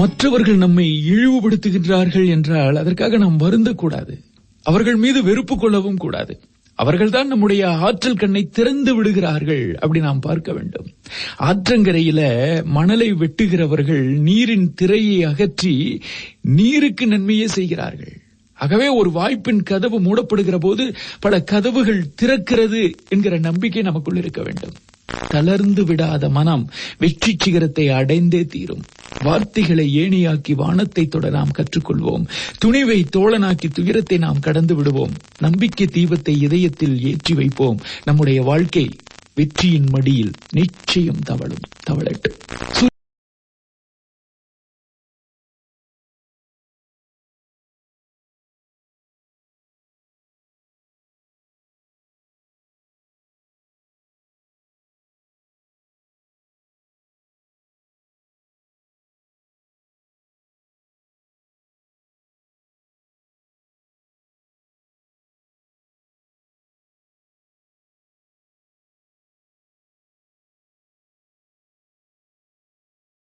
மற்றவர்கள் நம்மை இழிவுபடுத்துகின்றார்கள் என்றால் அதற்காக நாம் வருந்தக்கூடாது. அவர்கள் மீது வெறுப்பு கொள்ளவும் கூடாது. அவர்கள்தான் நம்முடைய ஆற்றல் கண்ணை திறந்து விடுகிறார்கள், அப்படி நாம் பார்க்க வேண்டும். ஆற்றங்கரையில மணலை வெட்டுகிறவர்கள் நீரின் திரையை அகற்றி நீருக்கு நன்மையே செய்கிறார்கள். ஆகவே ஒரு வாய்ப்பின் கதவு மூடப்படுகிற போது பல கதவுகள் திறக்கிறது என்கிற நம்பிக்கை நமக்குள் இருக்க வேண்டும். தளர்ந்து விடாத மனம் வெற்றி சிகரத்தை அடைந்தே தீரும். வார்த்தைகளை ஏணியாக்கி வானத்தை தொட நாம் கற்றுக்கொள்வோம். துணிவை தோழனாக்கி துயரத்தை நாம் கடந்து விடுவோம். நம்பிக்கை தீபத்தை இதயத்தில் ஏற்றி வைப்போம். நம்முடைய வாழ்க்கை வெற்றியின் மடியில் நிச்சயம் தவழட்டும்.